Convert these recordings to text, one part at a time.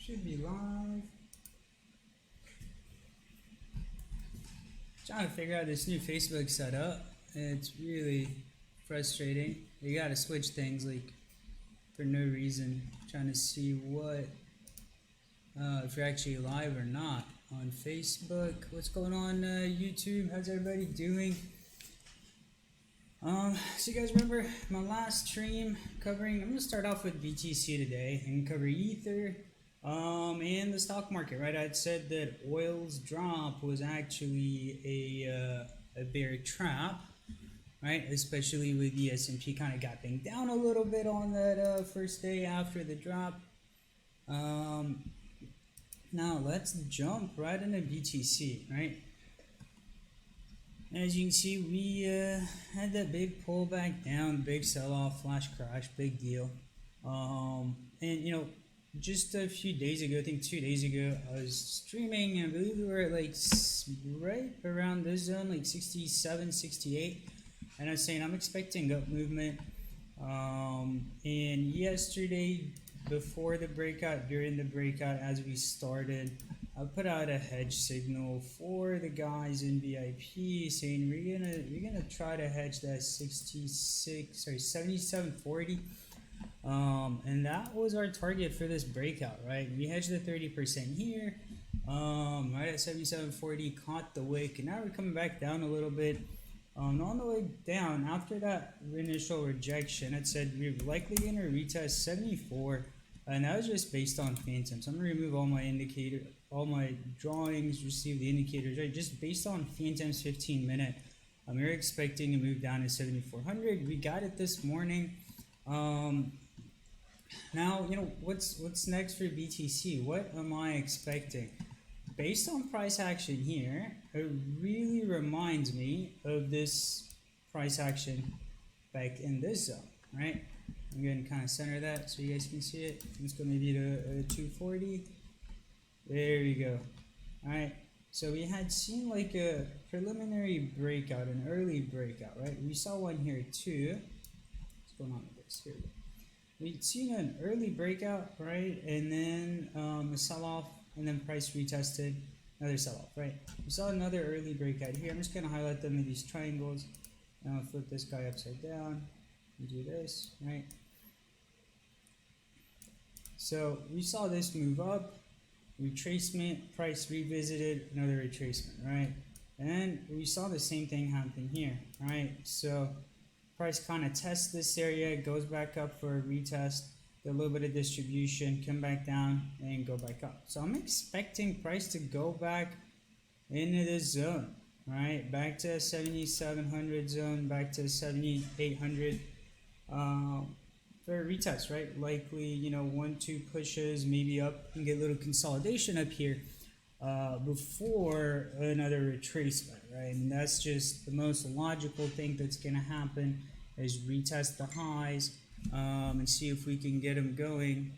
Should be live. Trying to figure out this new Facebook setup. It's really frustrating. You gotta switch things like for no reason. Trying to see what if you're actually live or not on Facebook. What's going on YouTube? How's everybody doing? So you guys remember my last stream covering? I'm gonna start off with BTC today and cover Ether. And the stock market, right? I'd said that oil's drop was actually a bear trap, right? Especially with the S&P kind of gapping down a little bit on that first day after the drop. Now let's jump right into BTC, right? As you can see, we had that big pullback down, big sell-off, flash crash, big deal. And you know, just a few days ago, I think 2 days ago, I was streaming, and I believe we were at like right around this zone, like 67, 68, and I was saying I'm expecting up movement. And yesterday, before the breakout, during the breakout, as we started, I put out a hedge signal for the guys in VIP, saying we're gonna try to hedge that 77.40. And that was our target for this breakout, right? We hedged the 30% here, right at 77.40, caught the wick, and now we're coming back down a little bit. On the way down, after that initial rejection, it said we're likely going to retest 74, and that was just based on phantom. So I'm going to remove all my indicator, all my drawings, receive the indicators, right? Just based on phantom's 15-minute. We were expecting to move down to 7,400. We got it this morning. Now, you know, what's next for BTC? What am I expecting? Based on price action here, it really reminds me of this price action back in this zone, right? I'm going to kind of center that so you guys can see it. Let's go maybe to 240. There we go. All right. So we had seen like a preliminary breakout, an early breakout, right? We saw one here too. What's going on with this? Here we go. We'd seen an early breakout, right? And then a sell-off, and then price retested, another sell-off, right? We saw another early breakout here. I'm just going to highlight them with these triangles. And I'll flip this guy upside down and do this, right? So we saw this move up, retracement, price revisited, another retracement, right? And we saw the same thing happen here, right? So price kind of tests this area, goes back up for a retest, a little bit of distribution, come back down and go back up. So I'm expecting price to go back into this zone, right? Back to 7,700 zone, back to 7,800 for a retest, right? Likely, you know, 1-2 pushes, maybe up and get a little consolidation up here before another retracement, right? And that's just the most logical thing that's going to happen is retest the highs and see if we can get them going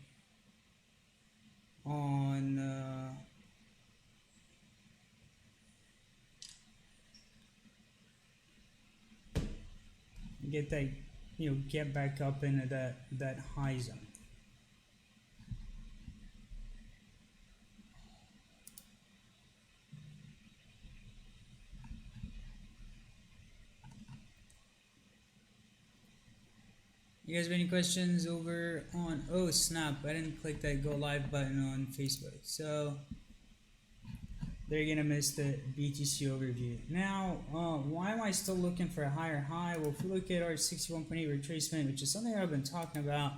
on get that, you know, get back up into that high zone. You guys have any questions over on, oh snap, I didn't click that go live button on Facebook, so they're gonna miss the BTC overview. Now, why am I still looking for a higher high? Well, if we look at our 61.8 retracement, which is something I've been talking about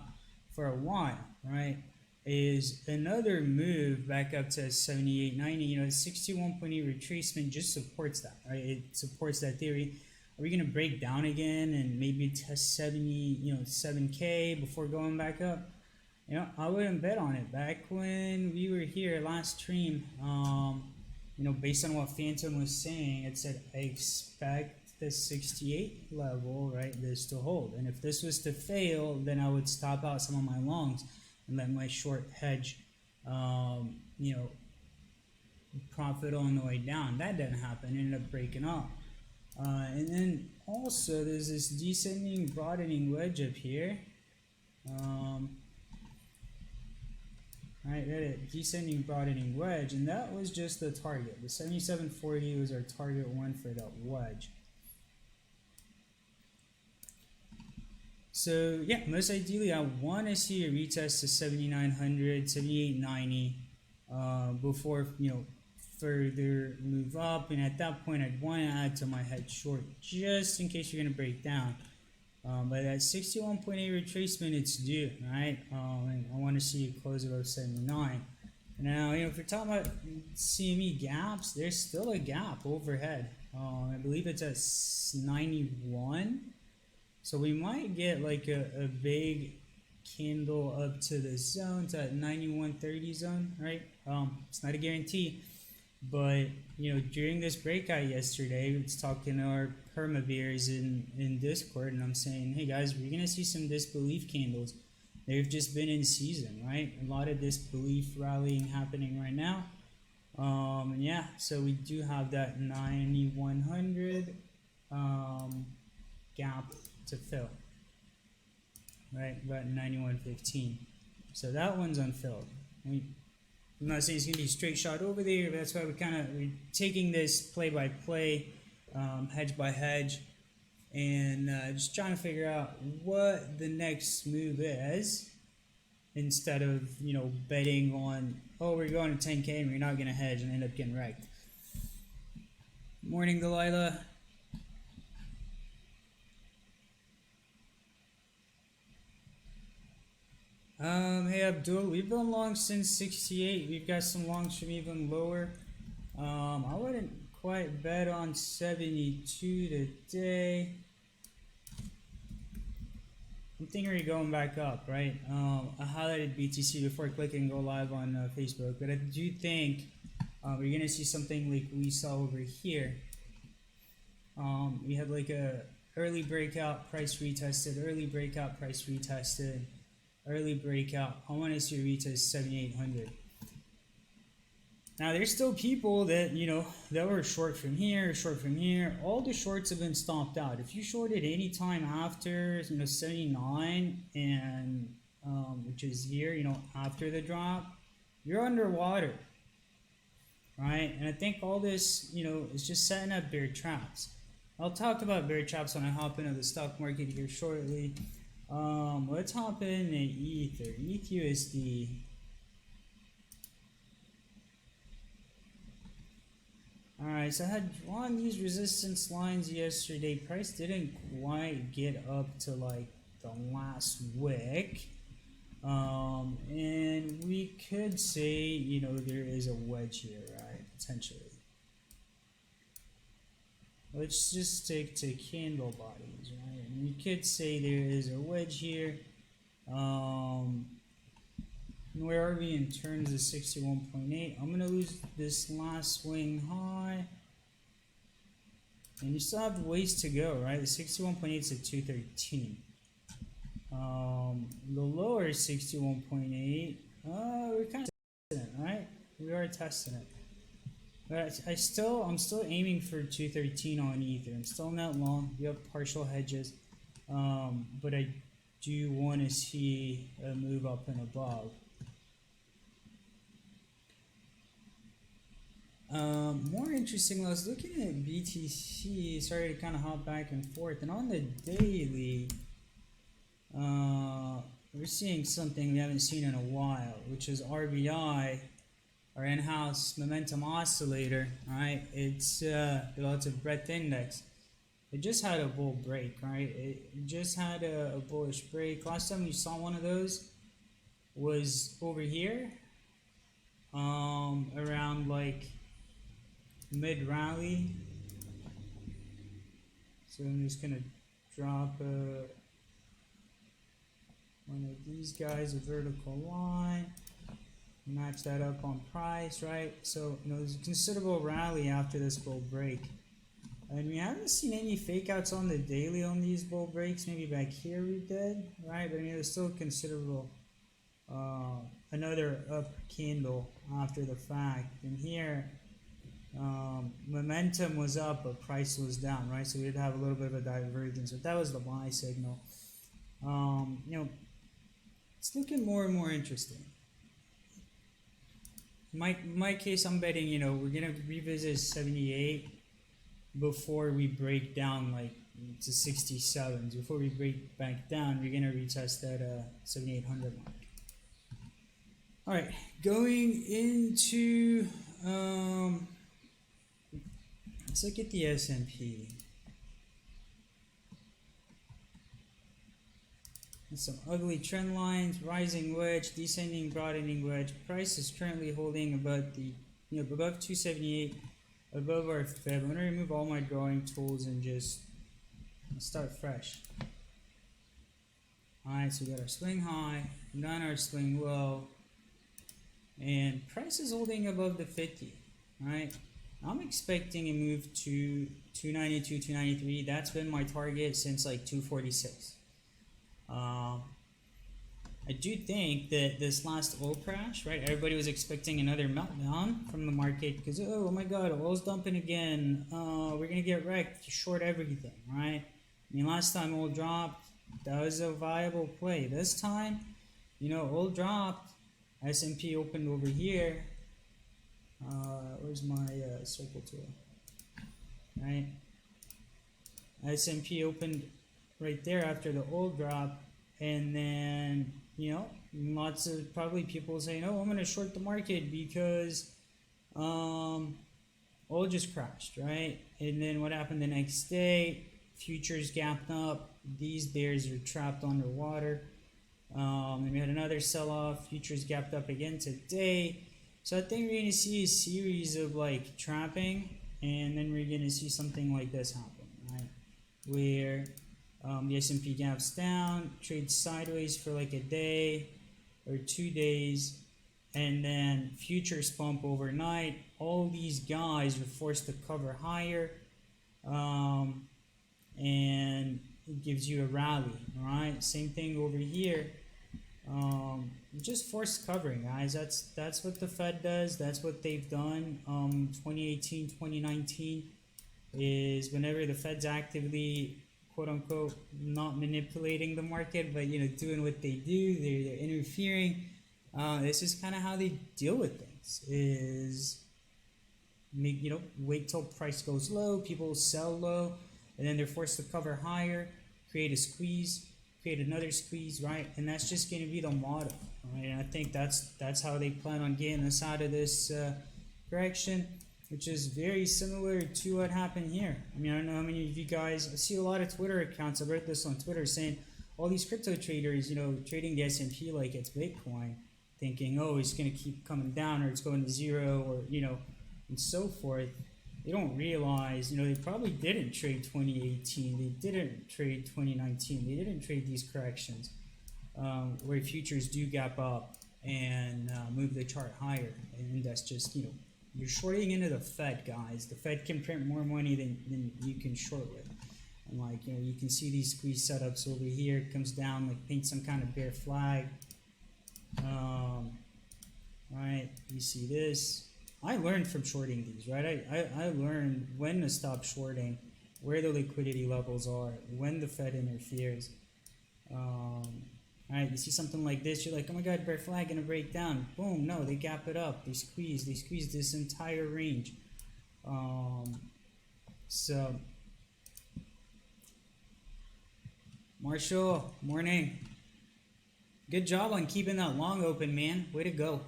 for a while, right, is another move back up to 78.90. You know, the 61.8 retracement just supports that, right? It supports that theory. Are we going to break down again and maybe test 7K before going back up? You know, I wouldn't bet on it. Back when we were here last stream, you know, based on what Phantom was saying, it said I expect the 68 level, right, this to hold. And if this was to fail, then I would stop out some of my longs and let my short hedge, you know, profit on the way down. That didn't happen. It ended up breaking up. And then also there's this descending broadening wedge up here. right? We had a descending broadening wedge, and that was just the target. The 77.40 was our target one for that wedge. So yeah, most ideally I want to see a retest to 7,900, 7,890 before, further move up. And at that point, I'd want to add to my head short just in case you're going to break down. But that 61.8 retracement, it's due, right? And I want to see it close above 79. Now, if you're talking about CME gaps, there's still a gap overhead. I believe it's at 91. So we might get like a big candle up to the zone, to that 91.30 zone, right? It's not a guarantee, but during this breakout yesterday, I was talking to our perma bears in Discord, and I'm saying, hey guys, we're gonna see some disbelief candles. They've just been in season, right? A lot of disbelief rallying happening right now. And yeah, so we do have that 9100 gap to fill, right? About 91.15. So that one's unfilled. I'm not saying it's gonna be a straight shot over there, but that's why we're taking this play by play, hedge by hedge, and just trying to figure out what the next move is, instead of betting on, oh, we're going to 10K and we're not gonna hedge and end up getting wrecked. Morning, Delilah. Hey Abdul, we've been long since 68. We've got some longs from even lower. I wouldn't quite bet on 72 today. I'm thinking we're going back up, right? I highlighted BTC before clicking go live on Facebook, but I do think we're gonna see something like we saw over here. We had like a early breakout, price retested, early breakout, price retested, early breakout. I want to see a retest 7,800. Now there's still people that that were short from here, short from here. All the shorts have been stomped out. If you shorted any time after 79 and which is here, after the drop, you're underwater, right? And I think all this is just setting up bear traps. I'll talk about bear traps when I hop into the stock market here shortly. Let's hop in Ether, ETHUSD. Alright, so I had drawn these resistance lines yesterday. Price didn't quite get up to like the last wick. And we could say, there is a wedge here, right? Potentially. Let's just stick to candle bodies, right? And we could say there is a wedge here. Where are we in terms of 61.8? I'm gonna lose this last swing high, and you still have ways to go, right? The 61.8 is at 213. The lower is 61.8. We're kind of testing it, right? We are testing it. But I'm still aiming for 213 on Ether. I'm still not long. We have partial hedges, but I do want to see a move up and above. More interesting, I was looking at BTC, sorry to kind of hop back and forth, and on the daily, we're seeing something we haven't seen in a while, which is RBI, our in-house momentum oscillator, right? It's the relative breadth index. It just had a bull break, right? It just had a bullish break. Last time we saw one of those was over here, around like mid rally. So I'm just gonna drop one of these guys, a vertical line, match that up on price, right? So there's a considerable rally after this bull break, and we haven't seen any fake outs on the daily on these bull breaks. Maybe back here we did, right? But there's still considerable another up candle after the fact, and here momentum was up but price was down, right? So we did have a little bit of a divergence, but that was the buy signal. It's looking more and more interesting. my case, I'm betting, we're gonna revisit 78 before we break down like to 67s. Before we break back down, we're gonna retest that 7800 mark. All right, going into let's look at the S&P. Some ugly trend lines, rising wedge, descending broadening wedge. Price is currently holding above the above 278, above our Fib. I'm gonna remove all my drawing tools and just start fresh. Alright, so we got our swing high, down our swing low, and price is holding above the 50. Alright, I'm expecting a move to 292, 293. That's been my target since like 246. I do think that this last oil crash, right? Everybody was expecting another meltdown from the market because, oh my God, oil's dumping again. We're gonna get wrecked, short everything, right? I mean, last time oil dropped, that was a viable play. This time, oil dropped. S&P opened over here. Where's my circle tool? Right? S&P opened right there after the oil drop, and then lots of probably people saying, oh, I'm going to short the market because oil just crashed, right? And then what happened the next day? Futures gapped up. These bears are trapped underwater. And we had another sell-off. Futures gapped up again today. So I think we're going to see a series of like trapping, and then we're going to see something like this happen, right? Where the S&P gaps down, trades sideways for like a day or 2 days, and then futures pump overnight. All these guys are forced to cover higher, and it gives you a rally. All right, same thing over here. Just forced covering, guys. That's what the Fed does. That's what they've done. 2018, 2019 is whenever the Fed's actively, quote unquote, not manipulating the market, but doing what they do, they're interfering. This is kind of how they deal with things. Is wait till price goes low, people sell low, and then they're forced to cover higher, create a squeeze, create another squeeze, right? And that's just going to be the model, right? And I think that's how they plan on getting us out of this correction, which is very similar to what happened here. I mean, I don't know how many of you guys, I see a lot of Twitter accounts, I read this on Twitter, saying all these crypto traders, trading the S&P like it's Bitcoin, thinking, oh, it's going to keep coming down, or it's going to zero, or, and so forth. They don't realize, they probably didn't trade 2018, they didn't trade 2019, they didn't trade these corrections where futures do gap up and move the chart higher. And that's just, you're shorting into the Fed, guys. The Fed can print more money than you can short with. And like, you can see these squeeze setups over here. It comes down, like paint some kind of bear flag. Right, you see this. I learned from shorting these, right? I learned when to stop shorting, where the liquidity levels are, when the Fed interferes. Alright, you see something like this, you're like, oh my God, bear flag gonna break down. Boom, no, they gap it up, they squeeze this entire range. So, Marshall, morning. Good job on keeping that long open, man. Way to go.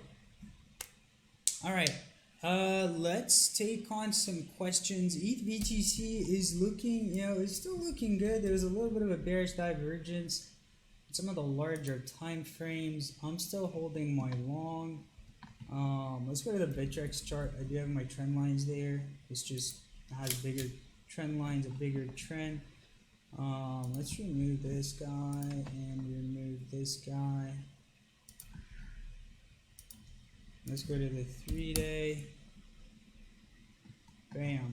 Alright. Let's take on some questions. ETH BTC is looking, it's still looking good. There's a little bit of a bearish divergence in some of the larger time frames. I'm still holding my long. Let's go to the Bittrex chart. I do have my trend lines there. This just has bigger trend lines, a bigger trend. Let's remove this guy and remove this guy. Let's go to the 3-day. Bam.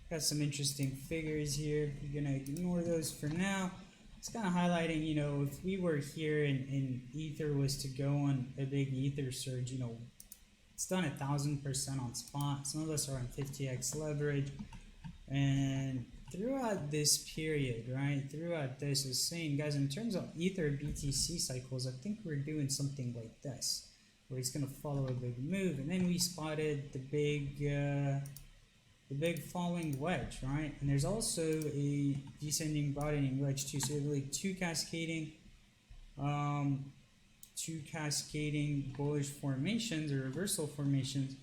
Got some interesting figures here. We're going to ignore those for now. It's kind of highlighting, if we were here and Ether was to go on a big Ether surge, it's done 1,000% on spot. Some of us are on 50x leverage. And throughout this period, right, throughout this is saying, guys, in terms of Ether BTC cycles, I think we're doing something like this. where it's going to follow a big move, and then we spotted the big falling wedge, right? And there's also a descending broadening wedge too. So we have like two cascading bullish formations or reversal formations.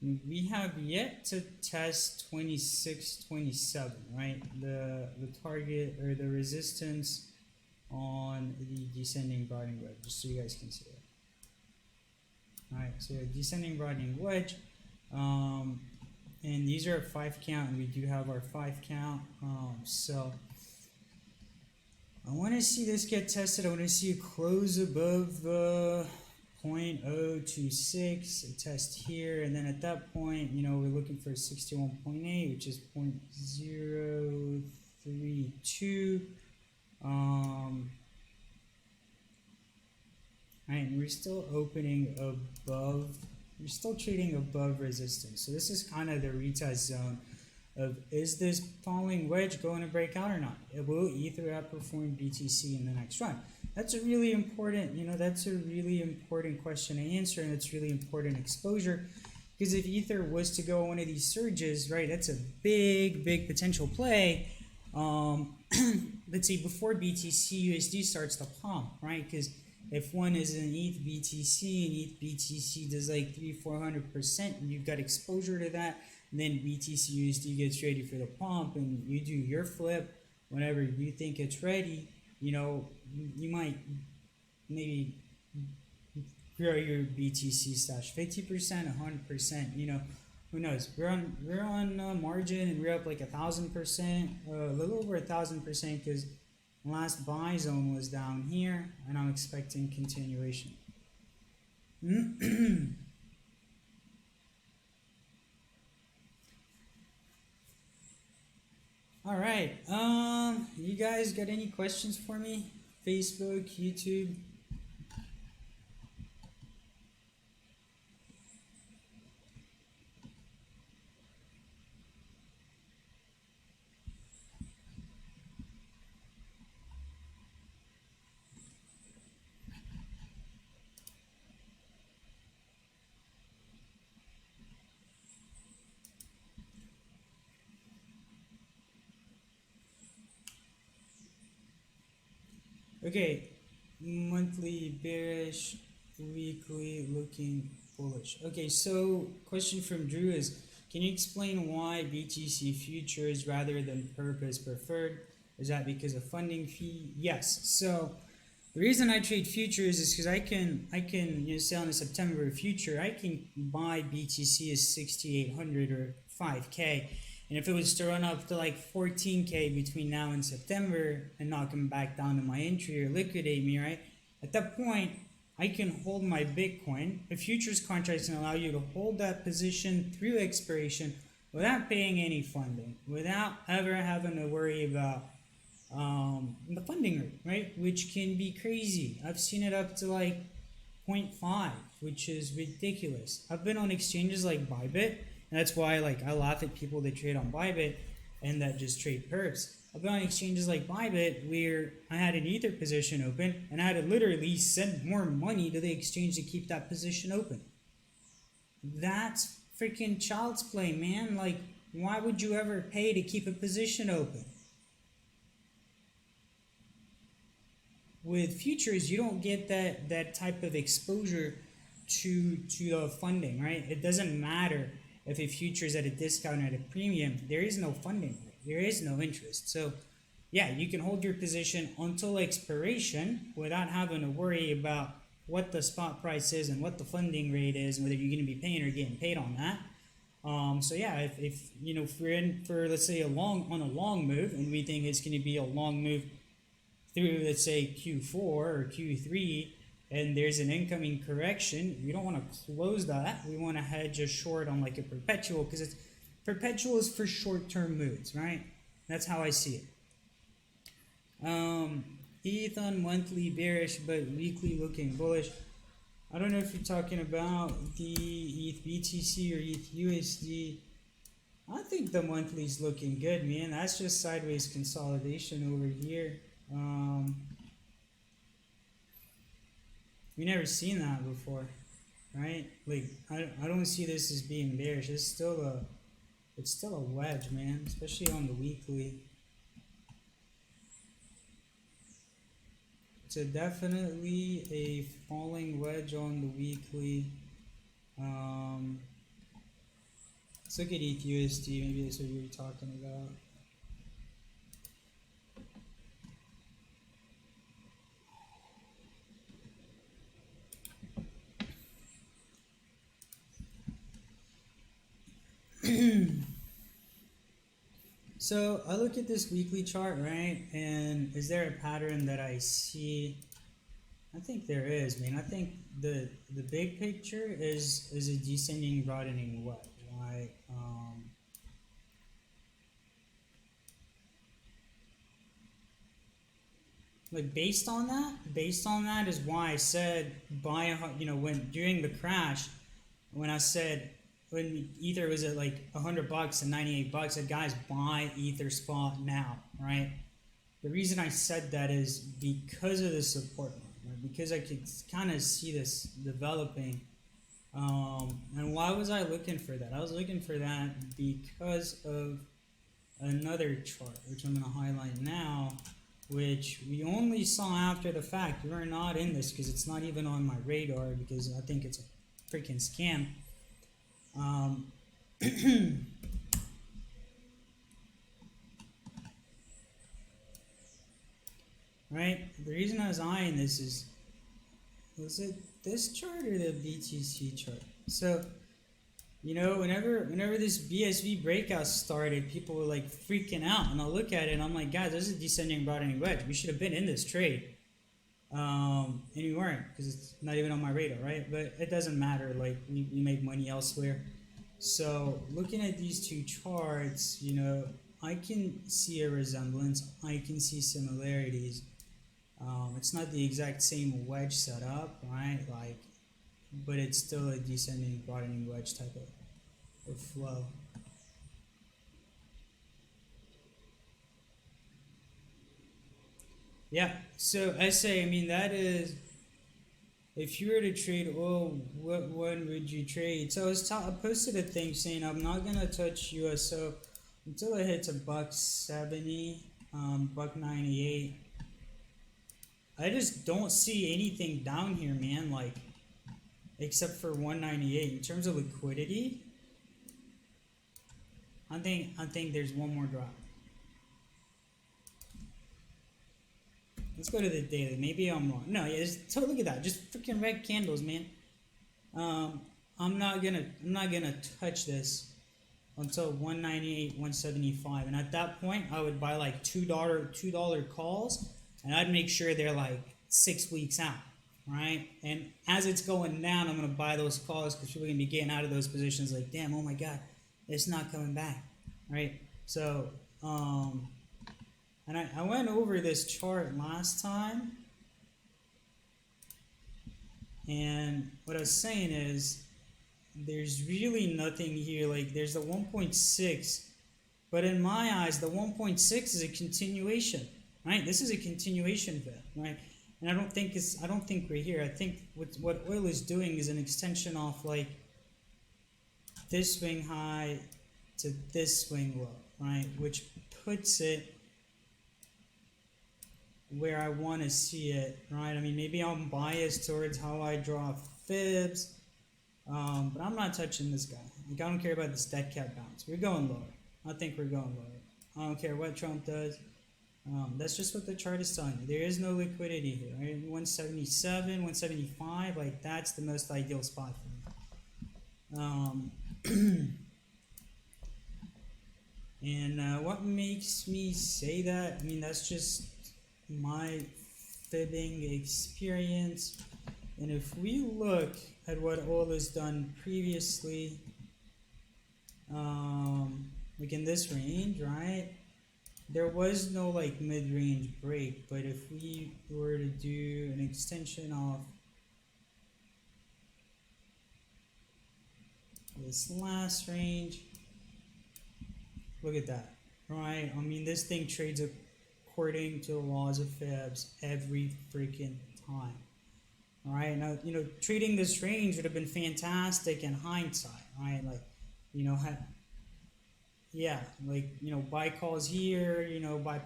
We have yet to test 2627, right? The target or the resistance on the descending broadening wedge, just so you guys can see it. Alright, so descending broadening wedge, and these are a 5 count, and we do have our 5 count. So I want to see this get tested. I want to see it close above 0.026, a test here, and then at that point, you know, we're looking for 61.8, which is 0.032. Right, and we're still opening above, we're still trading above resistance. So this is kind of the retest zone of, is this falling wedge going to break out or not? It will Ether outperform BTC in the next run. That's a really important, you know, that's a really important question to answer, and it's really important exposure, because if Ether was to go one of these surges, right, that's a big potential play. Let's say before BTC USD starts to pump, right? Because if one is an ETH BTC and ETH BTC does like 300-400%, and you've got exposure to that, then BTC USD gets ready for the pump, and you do your flip whenever you think it's ready. You know, you might maybe grow your BTC stash 50%, 100%. You know, who knows? We're on margin, and we're up like 1,000%, a little over 1,000%, because last buy zone was down here, and I'm expecting continuation. All right. You guys got any questions for me? Facebook, YouTube? Okay, monthly bearish, weekly looking bullish. Okay, so question from Drew is, can you explain why BTC futures rather than perp is preferred? Is that because of funding fee? Yes. So the reason I trade futures is because I can you know, say on a September future, I can buy BTC as 6,800 or 5K. And if it was to run up to like 14K between now and September and not come back down to my entry or liquidate me, right? At that point, I can hold my Bitcoin. A futures contract can allow you to hold that position through expiration without paying any funding, without ever having to worry about the funding rate, right? Which can be crazy. I've seen it up to like 0.5, which is ridiculous. I've been on exchanges like Bybit, and that's why like I laugh at people that trade on Bybit and that just trade perps. I've been on exchanges like Bybit where I had an Ether position open and I had to literally send more money to the exchange to keep that position open. That's freaking child's play, man. Like, why would you ever pay to keep a position open? With futures, you don't get that type of exposure to the funding, right? It doesn't matter if a future is at a discount or at a premium. There is no funding, there is no interest. So yeah, you can hold your position until expiration without having to worry about what the spot price is and what the funding rate is and whether you're going to be paying or getting paid on that. So yeah, if you know, if we're in for, let's say, a long move, and we think it's going to be a long move through, let's say, Q4 or Q3, and there's an incoming correction, we don't want to close that. We want to hedge a short on like a perpetual, because it's perpetual is for short-term moves, right? That's how I see it. ETH on monthly bearish but weekly looking bullish. I don't know if you're talking about the ETH BTC or ETH USD. I think the monthly's looking good, man. That's just sideways consolidation over here. We never seen that before. right? Like I don't see this as being bearish. It's still a wedge, man, especially on the weekly. So definitely a falling wedge on the weekly. Let's look at ETHUSD. Maybe that's what you were talking about. So I look at this weekly chart, right? And is there a pattern that I see? I think there is, man. I think the big picture is a descending, broadening wedge, right? Like based on that is why I said buy, when during the crash, when I said when Ether was at like $100 and $98, I said guys buy Ether spot now, right? The reason I said that is because of the support line, right? Because I could kind of see this developing. And why was I looking for that? I was looking for that because of another chart, which I'm going to highlight now, which we only saw after the fact. We're not in this because it's not even on my radar because I think it's a freaking scam. Right? The reason I was eyeing this is, was it this chart or the BTC chart? So, whenever this BSV breakout started, people were like freaking out, and I'll look at it and I'm like, guys, this is a descending, broadening wedge. We should have been in this trade, and we weren't because it's not even on my radar, right? But it doesn't matter. Like we make money elsewhere. So looking at these two charts, I can see a resemblance. I can see similarities. It's not the exact same wedge setup, right? But it's still a descending, broadening wedge type of flow. Yeah, so I say, that is, if you were to trade oil, what one would you trade? So I posted a thing saying I'm not gonna touch USO until it hits $1.70, $1.98. I just don't see anything down here, man. Like, except for 198 in terms of liquidity. I think there's one more drop. Let's go to the daily. Maybe I'm wrong. No, yeah, so look at that. Just freaking red candles, man. I'm not gonna touch this until 198, 175, and at that point, I would buy like $2 calls, and I'd make sure they're like 6 weeks out, right? And as it's going down, I'm gonna buy those calls because people are gonna be getting out of those positions like, damn, oh my god, it's not coming back, right? So, and I went over this chart last time, and what I was saying is there's really nothing here. Like, there's the 1.6, but in my eyes, the 1.6 is a continuation, right? This is a continuation bit, right? And I don't think we're here. I think what oil is doing is an extension off like this swing high to this swing low, right? Which puts it where I want to see it, right? Maybe I'm biased towards how I draw fibs, but I'm not touching this guy. Like, I don't care about this dead cat bounce. We're going lower. I think we're going lower. I don't care what Trump does. That's just what the chart is telling you. There is no liquidity here, right? 177, 175, like that's the most ideal spot for me. And what makes me say that? That's just my fibbing experience. And if we look at what oil has done previously, like in this range, right? There was no like mid-range break, but if we were to do an extension off this last range, look at that, right? This thing trades according to the laws of fibs every freaking time. All right, now trading this range would have been fantastic in hindsight, right? Like, yeah, like buy calls here, buy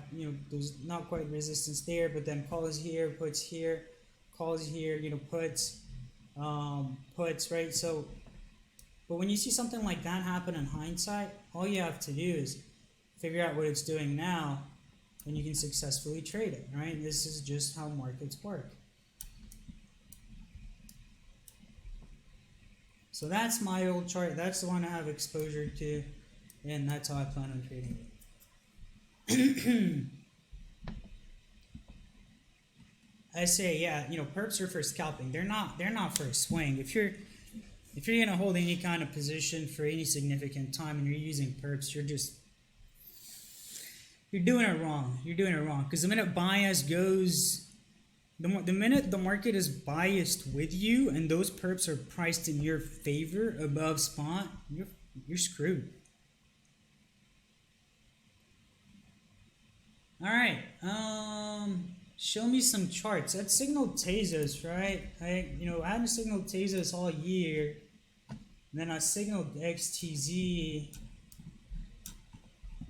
there's not quite resistance there, but then calls here, puts here, calls here, puts, right? So, but when you see something like that happen in hindsight, all you have to do is figure out what it's doing now, and you can successfully trade it, right? This is just how markets work. So that's my old chart. That's the one I have exposure to, and that's how I plan on trading it. I say, yeah, perps are for scalping. They're not for a swing. If you're gonna hold any kind of position for any significant time and you're using perps, you're doing it wrong. You're doing it wrong because the minute bias goes, the minute the market is biased with you and those perps are priced in your favor above spot, you're screwed. All right. Show me some charts. That signaled Tezos, right? I hadn't signaled Tezos all year. And then I signaled XTZ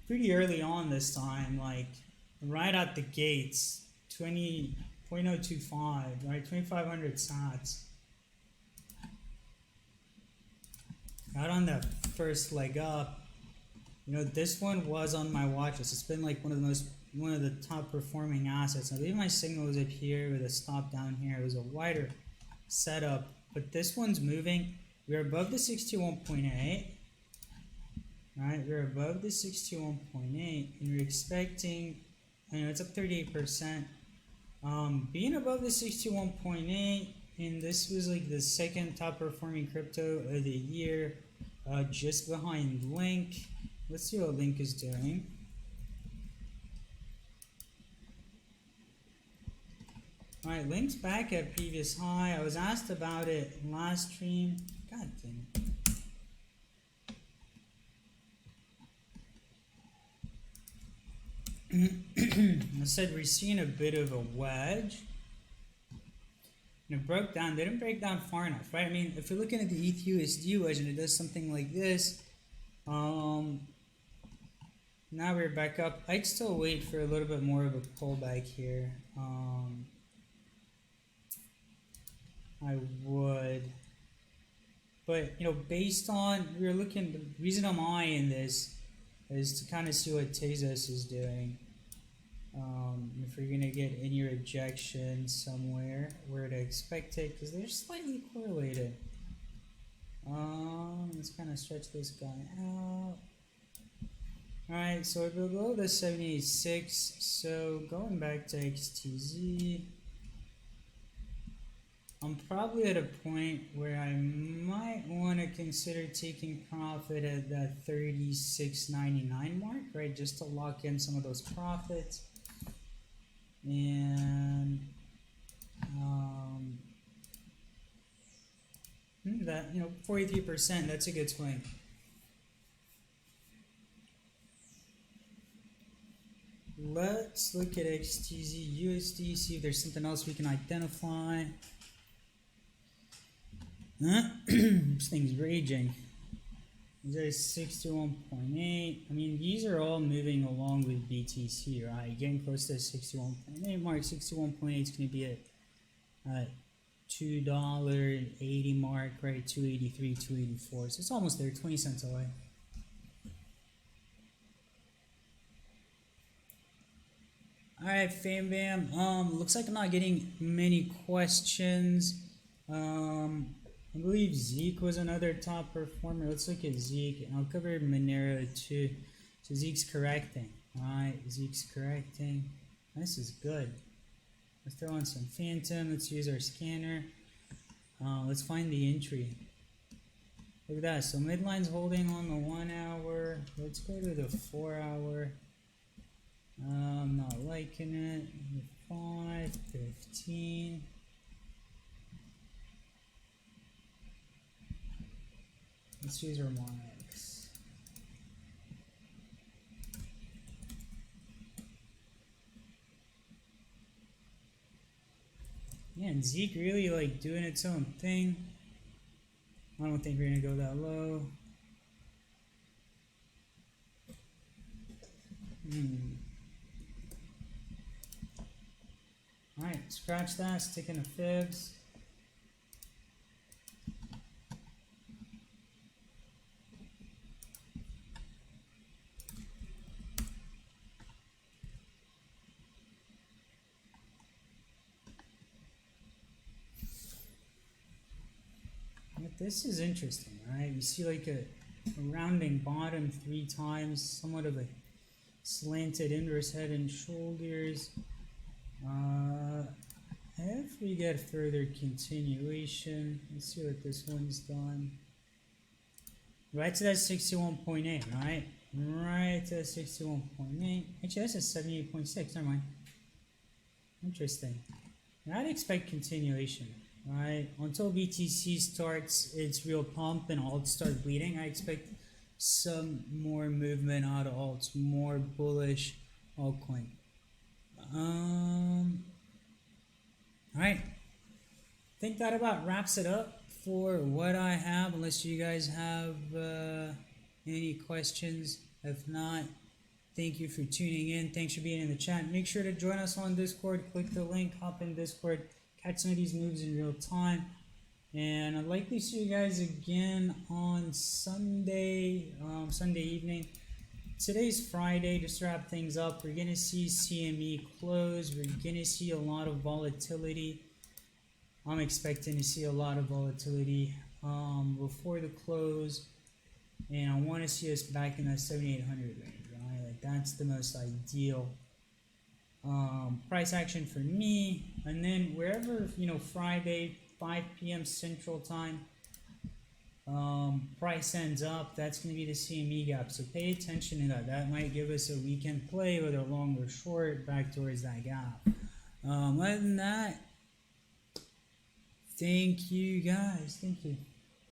pretty early on this time, like right out the gates, 20.025, right? 2,500 sats. Out on that first leg up. This one was on my watch list. It's been like one of the top performing assets. I believe my signal was up here with a stop down here. It was a wider setup, but this one's moving. We're above the 61.8. Right, we're above the 61.8, and we're expecting, it's up 38%. Being above the 61.8, and this was like the second top performing crypto of the year, just behind Link. Let's see what Link is doing. All right, Link's back at previous high. I was asked about it last stream. God damn it. I said we're seeing a bit of a wedge. And it broke down. They didn't break down far enough, right? I mean, if you're looking at the ETH-USD wedge and it does something like this, now we're back up. I'd still wait for a little bit more of a pullback here. I would. But, based on, the reason I'm eyeing this is to kind of see what Tezos is doing. If we're going to get any rejection somewhere, where to expect it, because they're slightly correlated. Let's kind of stretch this guy out. Alright, so we're below the 76, so going back to XTZ, I'm probably at a point where I might want to consider taking profit at that 36.99 mark, right? Just to lock in some of those profits. And that 43%, that's a good swing. Let's look at XTZ USD, see if there's something else we can identify. This thing's raging. There's 61.8. I mean, these are all moving along with BTC, right? Getting close to the 61.8 mark. 61.8 is going to be at $2.80 mark, right? 283, 284. So it's almost there, 20 cents away. All right, Fam Bam. Looks like I'm not getting many questions. I believe Zeke was another top performer. Let's look at Zeke. I'll cover Monero too. So Zeke's correcting. Alright, Zeke's correcting. This is good. Let's throw on some Phantom. Let's use our scanner. Let's find the entry. Look at that. So midline's holding on the 1 hour. Let's go to the 4 hour. I'm not liking it. 5, 15. Let's use our Monarchs. Yeah, Man, Zeke really like doing its own thing. I don't think we're gonna go that low. Alright, scratch that, stick in the fibs. But this is interesting, right? You see like a rounding bottom 3 times, somewhat of a slanted inverse head and shoulders. If we get further continuation, let's see what this one's done. Right to that 61.8, right? Right to that 61.8. Actually, that's a 78.6. Never mind. Interesting. I'd expect continuation, right? Until BTC starts its real pump and alts start bleeding, I expect some more movement out of alts, more bullish altcoin. Alright, I think that about wraps it up for what I have, unless you guys have any questions. If not, thank you for tuning in. Thanks for being in the chat. Make sure to join us on Discord. Click the link, hop in Discord, catch some of these moves in real time. And I'd likely see you guys again on Sunday, Sunday evening. Today's Friday. Just to wrap things up, we're going to see CME close. We're going to see a lot of volatility. I'm expecting to see a lot of volatility before the close. And I want to see us back in that 7,800 range, right? Like that's the most ideal price action for me. And then wherever, Friday, 5 p.m. Central Time, price ends up, that's going to be the CME gap. So pay attention to that. That might give us a weekend play, whether long or short, back towards that gap. Other than that, thank you guys. Thank you.